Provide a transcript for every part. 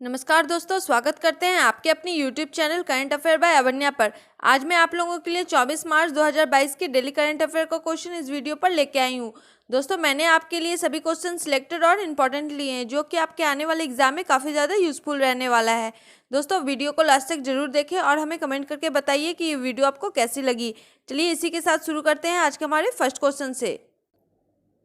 नमस्कार दोस्तों, स्वागत करते हैं आपके अपनी YouTube channel current affair by Avanya पर। आज मैं आप लोगों के लिए 24 मार्च 2022 की डेली करंट अफेयर का क्वेश्चन इस वीडियो पर लेके आई हूँ। दोस्तों, मैंने आपके लिए सभी क्वेश्चन सिलेक्टेड और इम्पोर्टेंट लिए हैं जो कि आपके आने वाले एग्जाम में काफ़ी ज़्यादा यूजफुल रहने वाला है। दोस्तों, वीडियो को लास्ट तक जरूर देखें और हमें कमेंट करके बताइए कि ये वीडियो आपको कैसी लगी। चलिए इसी के साथ शुरू करते हैं आज के हमारे फर्स्ट क्वेश्चन से।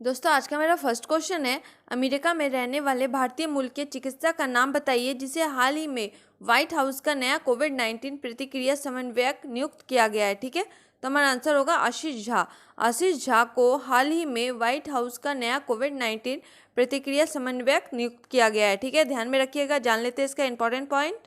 दोस्तों, आज का मेरा फर्स्ट क्वेश्चन है, अमेरिका में रहने वाले भारतीय मूल के चिकित्सक का नाम बताइए जिसे हाल ही में व्हाइट हाउस का नया कोविड-19 प्रतिक्रिया समन्वयक नियुक्त किया गया है। ठीक है, तो हमारा आंसर होगा आशीष झा। आशीष झा को हाल ही में व्हाइट हाउस का नया कोविड-19 प्रतिक्रिया समन्वयक नियुक्त किया गया है। ठीक है, ध्यान में रखिएगा। जान लेते हैं इसका इंपॉर्टेंट पॉइंट।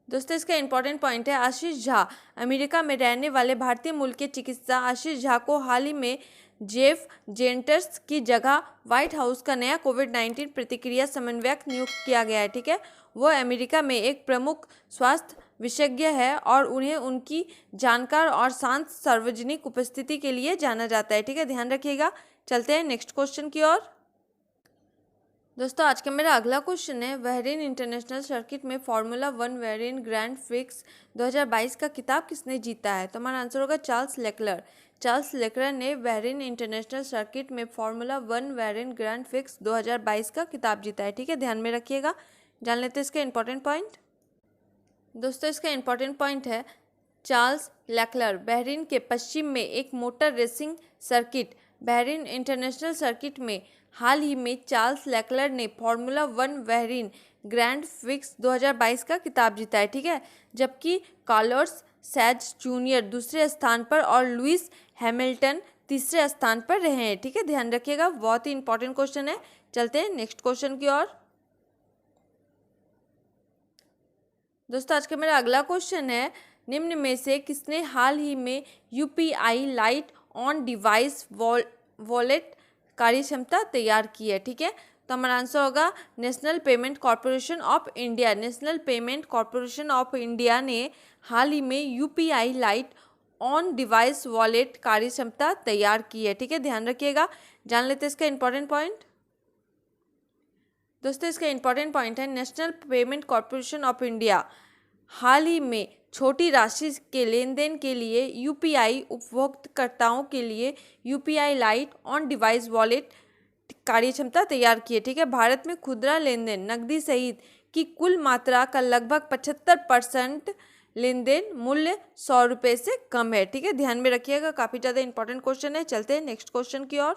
दोस्तों, इसका इंपॉर्टेंट पॉइंट है, आशीष झा अमेरिका में रहने वाले भारतीय मूल के चिकित्सा आशीष झा को हाल ही में जेफ जेंटर्स की जगह व्हाइट हाउस का नया कोविड-19 प्रतिक्रिया समन्वयक नियुक्त किया गया है। ठीक है, वो अमेरिका में एक प्रमुख स्वास्थ्य विशेषज्ञ है और उन्हें उनकी जानकार और शांत सार्वजनिक उपस्थिति के लिए जाना जाता है। ठीक है, ध्यान रखिएगा। चलते हैं नेक्स्ट क्वेश्चन की ओर। दोस्तों, आज का मेरा अगला क्वेश्चन है, बहरीन इंटरनेशनल सर्किट में फार्मूला 1 बहरीन ग्रैंड प्रिक्स 2022 का खिताब किसने जीता है? तो हमारा आंसर होगा चार्ल्स लेक्लर। चार्ल्स लेक्लर ने बहरीन इंटरनेशनल सर्किट में फार्मूला 1 बहरीन ग्रैंड प्रिक्स 2022 का खिताब जीता है। ठीक है, ध्यान में रखिएगा। जान लेते हैं इसका इंपॉर्टेंट पॉइंट। दोस्तों, इसका इंपॉर्टेंट पॉइंट है, चार्ल्स लेक्लर बहरीन के पश्चिम में एक motor racing circuit Bahrain international circuit में हाल ही में चार्ल्स लेक्लर ने फार्मूला 1 बहरीन ग्रैंड प्रिक्स 2022 का खिताब जीता है। ठीक है, जबकि कार्लोस सैज जूनियर दूसरे स्थान पर और लुइस हैमिल्टन तीसरे स्थान पर रहे हैं। ठीक है, ध्यान रखिएगा, बहुत ही इंपॉर्टेंट क्वेश्चन है। चलते हैं नेक्स्ट क्वेश्चन की ओर। दोस्तों, आज का मेरा अगला क्वेश्चन है, निम्न में से किसने हाल ही में UPI light on device wallet कार्यक्षमता तैयार की है? ठीक है, तो हमारा आंसर होगा national payment corporation of India. National payment corporation of India ने हाल ही में UPI light on device wallet कार्यक्षमता तैयार की है। ठीक है, ध्यान रखिएगा। जान लेते हैं इसका इंपॉर्टेंट पॉइंट। दोस्तों, इसका इंपॉर्टेंट पॉइंट है, national payment corporation of India हाल ही में छोटी राशि के लेन देन के लिए यूपीआई उपभोक्ताओं के लिए UPI light on device wallet कार्यक्षमता तैयार की है। ठीक है, भारत में खुदरा लेन देन नकदी सहित की कुल मात्रा का लगभग 75% लेन देन मूल्य 100 रुपये से कम है। ठीक है, ध्यान में रखिएगा, काफ़ी ज़्यादा इंपॉर्टेंट क्वेश्चन है। चलते हैं नेक्स्ट क्वेश्चन की ओर।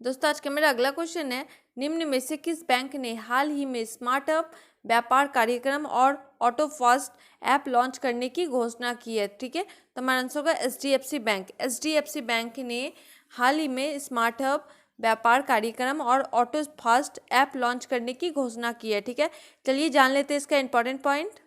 दोस्तों, आज का मेरा अगला क्वेश्चन है, निम्न में से किस बैंक ने हाल ही में स्मार्टअप व्यापार कार्यक्रम और ऑटो फास्ट ऐप लॉन्च करने की घोषणा की है? ठीक है, तो हमारा आंसर होगा एचडीएफसी बैंक। एचडीएफसी बैंक ने हाल ही में स्मार्टअप व्यापार कार्यक्रम और ऑटो फास्ट ऐप लॉन्च करने की घोषणा की है। ठीक है, चलिए जान लेते हैं इसका इंपॉर्टेंट पॉइंट।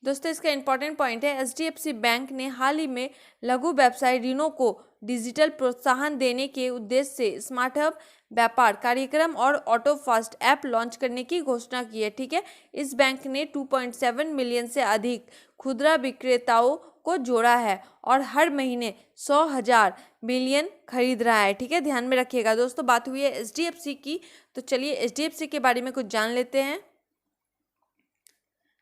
दोस्तों, इसका इंपॉर्टेंट पॉइंट है, एचडीएफसी बैंक ने हाल ही में लघु व्यवसाय ऋणों को डिजिटल प्रोत्साहन देने के उद्देश्य से स्मार्टअप व्यापार कार्यक्रम और ऑटो फास्ट ऐप लॉन्च करने की घोषणा की है। ठीक है, इस बैंक ने 2.7 मिलियन से अधिक खुदरा विक्रेताओं को जोड़ा है और हर महीने 100,000 बिलियन खरीद रहा है। ठीक है, ध्यान में रखिएगा। दोस्तों, बात हुई है एचडीएफसी की, तो चलिए एचडीएफसी के बारे में कुछ जान लेते हैं।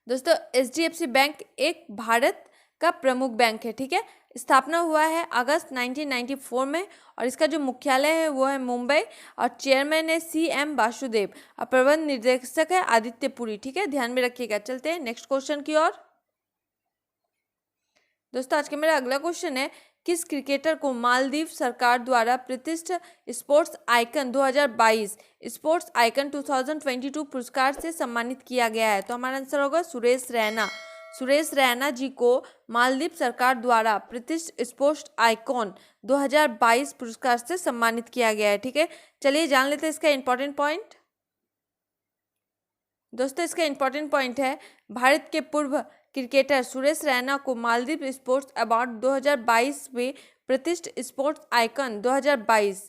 दोस्तों, एचडीएफसी बैंक एक भारत का प्रमुख बैंक है। ठीक है, स्थापना हुआ है अगस्त 1994 में और इसका जो मुख्यालय है वो है मुंबई और चेयरमैन है सीएम वासुदेव और प्रबंध निर्देशक है आदित्य पुरी। ठीक है, ध्यान में रखिएगा। चलते हैं नेक्स्ट क्वेश्चन की ओर। दोस्तों, आज का मेरा अगला क्वेश्चन है, किस क्रिकेटर को मालदीव सरकार द्वारा प्रतिष्ठित स्पोर्ट्स आइकन 2022 स्पोर्ट्स आइकन 2022 पुरस्कार से सम्मानित किया गया है? तो हमारा आंसर होगा सुरेश रैना। सुरेश रैना जी को मालदीव सरकार द्वारा प्रतिष्ठित स्पोर्ट्स आइकॉन 2022 पुरस्कार से सम्मानित किया गया है। ठीक है, चलिए जान लेते हैं इसका इंपॉर्टेंट पॉइंट। दोस्तों, इसका इंपॉर्टेंट पॉइंट है, भारत के पूर्व क्रिकेटर सुरेश रैना को मालदीव स्पोर्ट्स अवार्ड 2022 में प्रतिष्ठित स्पोर्ट्स आइकन 2022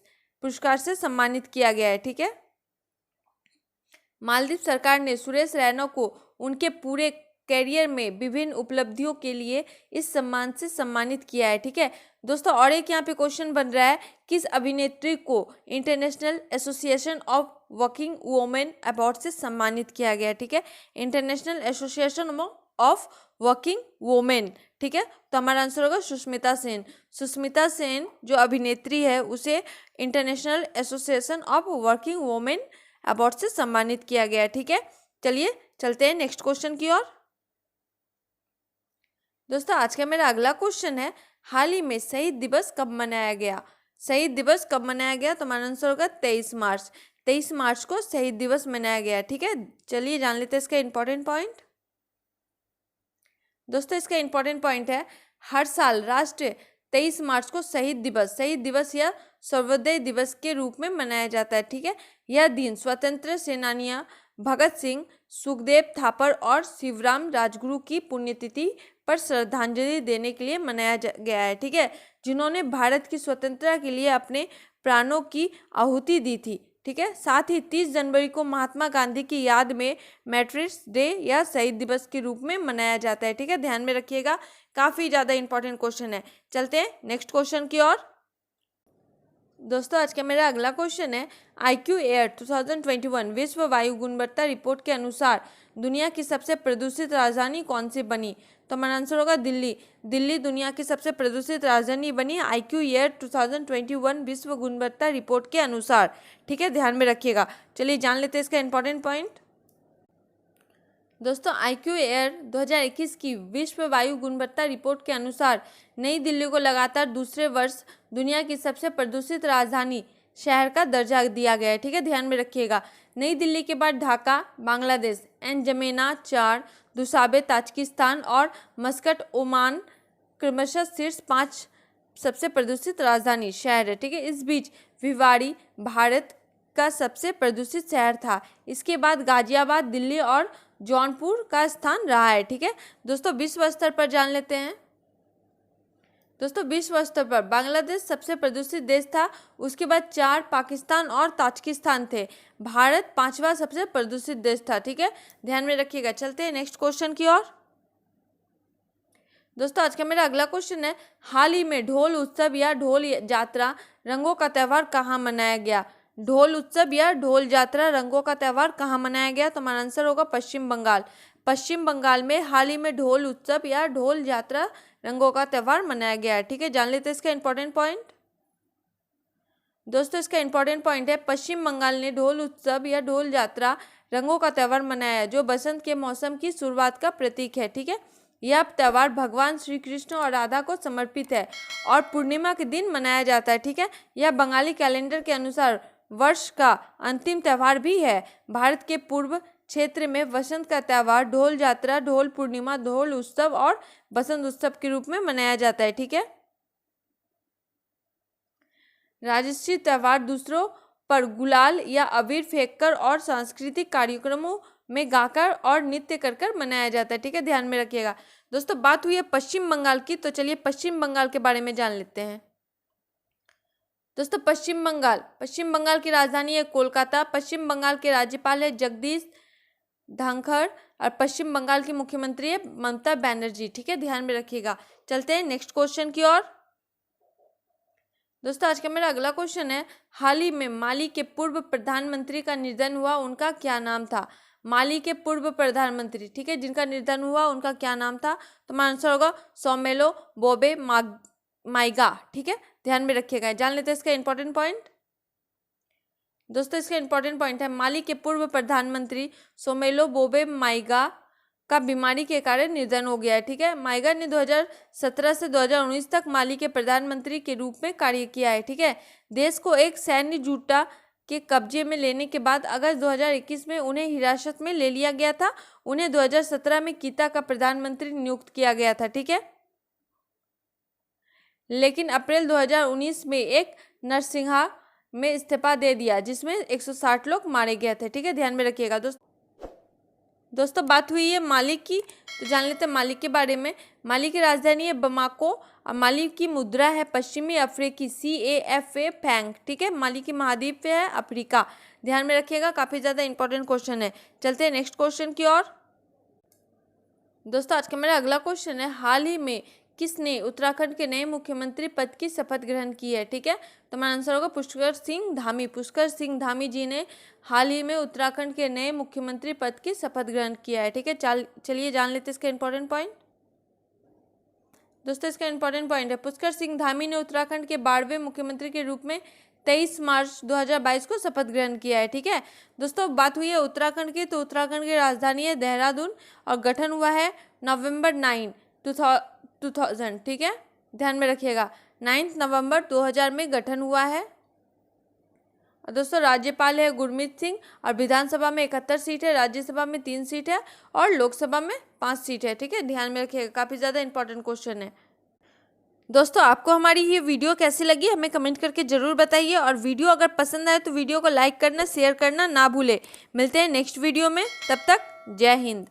पुरस्कार से सम्मानित किया गया है। ठीक है, मालदीव सरकार ने सुरेश रैना को उनके पूरे कैरियर में विभिन्न उपलब्धियों के लिए इस सम्मान से सम्मानित किया है। ठीक है दोस्तों, और एक यहाँ पे क्वेश्चन बन रहा है, किस अभिनेत्री को international association of working women award से सम्मानित किया गया। ठीक है, international association of working women. ठीक है, तो हमारा आंसर होगा सुष्मिता सेन। सुष्मिता सेन जो अभिनेत्री है उसे international association of working women award से सम्मानित किया गया। ठीक है, चलिए चलते हैं नेक्स्ट क्वेश्चन की ओर। दोस्तों आज का मेरा अगला क्वेश्चन है, हाल ही में शहीद दिवस कब मनाया गया? शहीद दिवस कब मनाया गया? तो हमारा आंसर होगा 23 मार्च। 23 मार्च को शहीद दिवस मनाया गया। ठीक है, चलिए जान लेते हैं इसका इंपॉर्टेंट पॉइंट। दोस्तों इसका इंपॉर्टेंट पॉइंट है, हर साल राष्ट्र 23 मार्च को शहीद दिवस या सर्वोदय दिवस के रूप में मनाया जाता है। ठीक है, यह दिन स्वतंत्र सेनानियां भगत सिंह, सुखदेव थापर और शिवराम राजगुरु की पुण्यतिथि पर श्रद्धांजलि देने के लिए मनाया गया है। ठीक है, जिन्होंने भारत की स्वतंत्रता के लिए अपने प्राणों की आहुति दी थी। ठीक है, साथ ही 30 जनवरी को महात्मा गांधी की याद में मैट्रिक्स डे या शहीद दिवस के रूप में मनाया जाता है। ठीक है, ध्यान में रखिएगा, काफ़ी ज़्यादा इंपॉर्टेंट क्वेश्चन है। चलते हैं नेक्स्ट क्वेश्चन की ओर। दोस्तों आज का मेरा अगला क्वेश्चन है, IQ एयर 2021 विश्व वायु गुणवत्ता रिपोर्ट के अनुसार दुनिया की सबसे प्रदूषित राजधानी कौन सी बनी? तो हमारा आंसर होगा दिल्ली। दिल्ली दुनिया की सबसे प्रदूषित राजधानी बनी IQ एयर 2021 विश्व गुणवत्ता रिपोर्ट के अनुसार। ठीक है, ध्यान में रखिएगा। चलिए जान लेते हैं इसका इंपॉर्टेंट पॉइंट। दोस्तों IQ एयर 2021 की विश्व वायु गुणवत्ता रिपोर्ट के अनुसार नई दिल्ली को लगातार दूसरे वर्ष दुनिया की सबसे प्रदूषित राजधानी शहर का दर्जा दिया गया है। ठीक है, ध्यान में रखिएगा। नई दिल्ली के बाद ढाका बांग्लादेश, एनजमेना चार, दुसाबे ताजिकिस्तान और मस्कट ओमान क्रमशः शीर्ष 5 सबसे प्रदूषित राजधानी शहर है। ठीक है, इस बीच भिवाड़ी भारत का सबसे प्रदूषित शहर था। इसके बाद गाजियाबाद, दिल्ली और जौनपुर का स्थान रहा है। ठीक है दोस्तों, विश्व स्तर पर जान लेते हैं। दोस्तों विश्व स्तर पर बांग्लादेश सबसे प्रदूषित देश था, उसके बाद 4 पाकिस्तान और ताजिकिस्तान थे। भारत 5वां सबसे प्रदूषित देश था। ठीक है, ध्यान में रखिएगा। चलते हैं नेक्स्ट क्वेश्चन की ओर। दोस्तों आज का मेरा अगला क्वेश्चन है, हाल ही में ढोल उत्सव या ढोल यात्रा रंगों का त्यौहार कहाँ मनाया गया? ढोल उत्सव या ढोल यात्रा रंगों का त्यौहार कहाँ मनाया गया? तो हमारा आंसर होगा पश्चिम बंगाल। पश्चिम बंगाल में हाल ही में ढोल उत्सव या ढोल यात्रा रंगों का त्यौहार मनाया गया है। ठीक है, जान लेते हैं इसका इंपॉर्टेंट पॉइंट। दोस्तों इसका इंपॉर्टेंट पॉइंट है, पश्चिम बंगाल ने ढोल उत्सव या ढोल यात्रा रंगों का त्यौहार मनाया जो बसंत के मौसम की शुरुआत का प्रतीक है। ठीक है, यह त्यौहार भगवान श्री कृष्ण और राधा को समर्पित है और पूर्णिमा के दिन मनाया जाता है। ठीक है, यह बंगाली कैलेंडर के अनुसार वर्ष का अंतिम त्यौहार भी है। भारत के पूर्व क्षेत्र में वसंत का त्यौहार ढोल यात्रा, ढोल पूर्णिमा, ढोल उत्सव और बसंत उत्सव के रूप में मनाया जाता है। ठीक है, राजस्वी त्यौहार दूसरों पर गुलाल या अबीर फेंककर और सांस्कृतिक कार्यक्रमों में गाकर और नृत्य कर मनाया जाता है। ठीक है, ध्यान में रखिएगा। दोस्तों बात हुई है पश्चिम बंगाल की, तो चलिए पश्चिम बंगाल के बारे में जान लेते हैं। दोस्तों पश्चिम बंगाल की राजधानी है कोलकाता। पश्चिम बंगाल के राज्यपाल है जगदीश धनखड़ और पश्चिम बंगाल की मुख्यमंत्री है ममता बनर्जी। ठीक है, ध्यान में रखिएगा। चलते हैं नेक्स्ट क्वेश्चन की ओर। दोस्तों आज का मेरा अगला क्वेश्चन है, हाल ही में माली के पूर्व प्रधानमंत्री का निधन हुआ, उनका क्या नाम था? माली के पूर्व प्रधानमंत्री, ठीक है, जिनका निधन हुआ उनका क्या नाम था? तो हमारा आंसर होगा सोमेलो बोबे माइगा। ठीक है, ध्यान में रखिएगा। जान लेते हैं इसका इंपॉर्टेंट पॉइंट। दोस्तों इसका इंपॉर्टेंट पॉइंट है, माली के पूर्व प्रधानमंत्री सोमेलो बोबे माइगा का बीमारी के कारण निधन हो गया है। ठीक है, माइगा ने 2017 से 2019 तक माली के प्रधानमंत्री के रूप में कार्य किया है। ठीक है, देश को एक सैन्य जुटा के कब्जे में लेने के बाद अगस्त 2021 में उन्हें हिरासत में ले लिया गया था। उन्हें 2017 में कीता का प्रधानमंत्री नियुक्त किया गया था। ठीक है, लेकिन अप्रैल 2019 में एक नरसिंहा में इस्तीफा दे दिया जिसमें 160 लोग मारे गए थे। ठीक है, ध्यान में रखिएगा। दोस्तों बात हुई है माली की, तो जान लेते हैं माली के बारे में। माली की राजधानी है बमाको और माली की मुद्रा है पश्चिमी अफ्रीकी CAFA फ्रैंक। ठीक है, माली की महाद्वीप है अफ्रीका। ध्यान में रखिएगा, काफ़ी ज़्यादा इंपॉर्टेंट क्वेश्चन है। चलते हैं नेक्स्ट क्वेश्चन की ओर। दोस्तों आज का मेरा अगला क्वेश्चन है, हाल ही में किसने उत्तराखंड के नए मुख्यमंत्री पद की शपथ ग्रहण की है? ठीक है, तो हमारा आंसर होगा पुष्कर सिंह धामी। पुष्कर सिंह धामी जी ने हाल ही में उत्तराखंड के नए मुख्यमंत्री पद की शपथ ग्रहण किया है। ठीक है, चलिए जान लेते हैं इसका इंपॉर्टेंट पॉइंट। दोस्तों इसका इंपॉर्टेंट पॉइंट है, पुष्कर सिंह धामी ने उत्तराखंड के 12वें मुख्यमंत्री के रूप में 23 मार्च 2022 को शपथ ग्रहण किया है। ठीक है दोस्तों, बात हुई है उत्तराखंड की, तो उत्तराखंड की राजधानी है देहरादून और गठन हुआ है नवंबर 9, 2000। ठीक है, ध्यान में रखिएगा, 9 नवंबर 2000 में गठन हुआ है। और दोस्तों राज्यपाल है गुरमीत सिंह और विधानसभा में 71 सीट है, राज्यसभा में 3 सीट है और लोकसभा में 5 सीट है। ठीक है, ध्यान में रखिएगा, काफ़ी ज़्यादा इंपॉर्टेंट क्वेश्चन है। दोस्तों आपको हमारी ये वीडियो कैसी लगी हमें कमेंट करके ज़रूर बताइए, और वीडियो अगर पसंद आए तो वीडियो को लाइक करना, शेयर करना ना भूले। मिलते हैं नेक्स्ट वीडियो में, तब तक जय हिंद।